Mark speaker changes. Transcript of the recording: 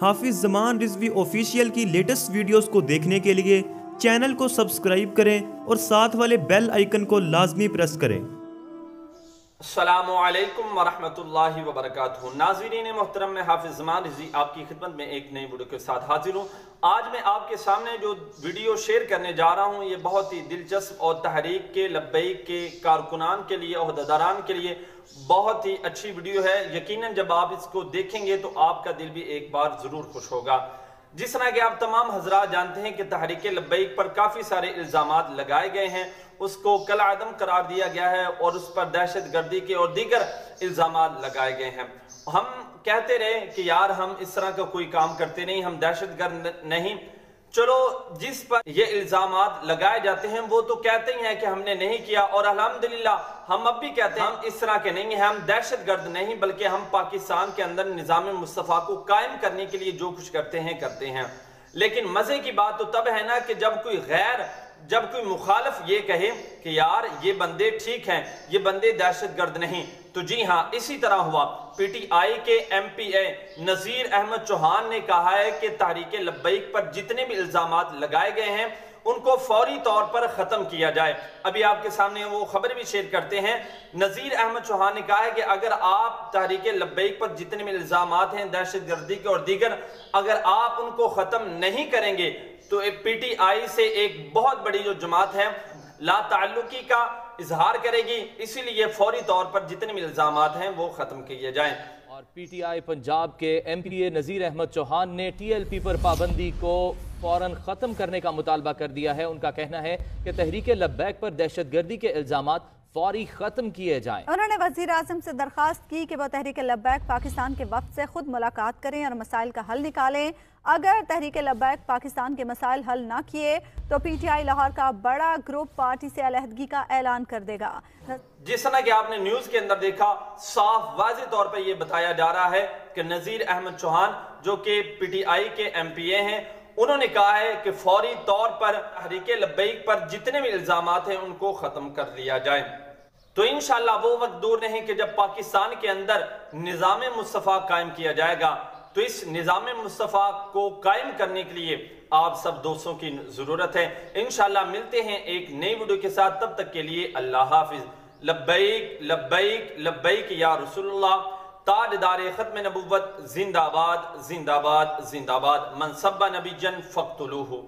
Speaker 1: हाफिज ज़मान Rizvi official की latest videos को देखने के लिए चैनल को सब्सक्राइब करें और साथ वाले बेल आइकन को लाजमी प्रेस करें।
Speaker 2: अस्सलामु अलैकुम वरहमतुल्लाहि वबरकातुहू। नाज़रीन मोहतरम, मैं हाफिज ज़मान रिज़वी आपकी खिदमत में एक नई वीडियो के साथ हाजिर हूँ। आज मैं आपके सामने जो वीडियो शेयर करने जा रहा हूँ ये बहुत ही दिलचस्प और तहरीक के लब्बैक के कारकुनान के लिए, ओहदेदारान के लिए बहुत ही अच्छी वीडियो है। यकीनन जब आप इसको देखेंगे तो आपका दिल भी एक बार ज़रूर खुश होगा। जिस तरह के आप तमाम हजरात जानते हैं कि तहरीक लब्बैक पर काफ़ी सारे इल्ज़ामात लगाए गए हैं, उसको कल आदम करार दिया गया है और उस पर दहशत गर्दी के और दीगर इल्ज़ामात लगाए गए हैं। हम कहते रहे कि यार हम इस तरह का कोई काम करते नहीं, हम दहशत गर्द नहीं। चलो, जिस पर ये इल्ज़ामात लगाए जाते हैं वो तो कहते ही हैं कि हमने नहीं किया, और अल्हम्दुलिल्लाह हम अब भी कहते हैं हम इस तरह के नहीं हैं, हम दहशत गर्द नहीं, बल्कि हम पाकिस्तान के अंदर निज़ाम मुस्तफ़ा को कायम करने के लिए जो कुछ करते हैं। लेकिन मजे की बात तो तब है ना कि जब कोई मुखालिफ ये कहे कि यार ये बंदे ठीक हैं, ये बंदे दहशत गर्द नहीं। तो जी हाँ, इसी तरह हुआ। पीटीआई के एमपीए नज़ीर अहमद चौहान ने कहा है कि तहरीक लब्बैक पर जितने भी इल्ज़ामात लगाए गए हैं उनको फौरी तौर पर ख़त्म किया जाए। अभी आपके सामने वो खबर भी शेयर करते हैं। नज़ीर अहमद चौहान ने कहा है कि अगर आप तहरीक लब्बैक पर जितने भी इल्ज़ामात हैं दहशत गर्दी के और दीगर, अगर आप उनको ख़त्म नहीं करेंगे तो पीटीआई से एक बहुत बड़ी जो जमात है ला ताल्लुकी का इजहार करेगी। इसीलिए फौरी तौर पर जितने भी इल्ज़ामात हैं वो ख़त्म किए जाएं।
Speaker 3: और पीटीआई पंजाब के एमपीए नज़ीर अहमद चौहान ने टीएलपी पर पाबंदी को फौरन ख़त्म करने का मुतालबा कर दिया है। उनका कहना है कि तहरीक लब्बैक पर दहशतगर्दी के इल्ज़ामात फौरी ख़त्म किए जाएं।
Speaker 4: उन्होंने वज़ीर आज़म से दरख्वास्त की कि वह तहरीक लब्बैक पाकिस्तान के वफ़द से खुद मुलाकात करें और मसाइल का हल निकालें। अगर तहरीक लब्बैक पाकिस्तान के मसाइल हल ना किए तो पीटीआई लाहौर का बड़ा ग्रुप पार्टी से अलहदगी का ऐलान कर देगा।
Speaker 2: जिस तरह कि आपने न्यूज के अंदर देखा, साफ वाज़ेह तौर पर यह बताया जा रहा है कि नज़ीर अहमद चौहान जो कि पीटीआई के एमपीए हैं, उन्होंने कहा है कि फौरी तौर पर तहरीक लब्बैक पर जितने भी इल्ज़ामात हैं उनको ख़त्म कर लिया जाए। तो इंशाअल्लाह वो वक्त दूर नहीं कि जब पाकिस्तान के अंदर निज़ाम मुस्तफ़ा कायम किया जाएगा। तो इस निज़ाम मुस्तफ़ा को कायम करने के लिए आप सब दोस्तों की ज़रूरत है। इंशाअल्लाह मिलते हैं एक नई वीडियो के साथ, तब तक के लिए अल्लाह हाफिज़। लब्बैक लब्बैक लब्बैक या रसूलुल्लाह, ताजदार खत्म नबुव्वत जिंदाबाद जिंदाबाद जिंदाबाद। मन सब्बा नबीजन फक्तुलूहु।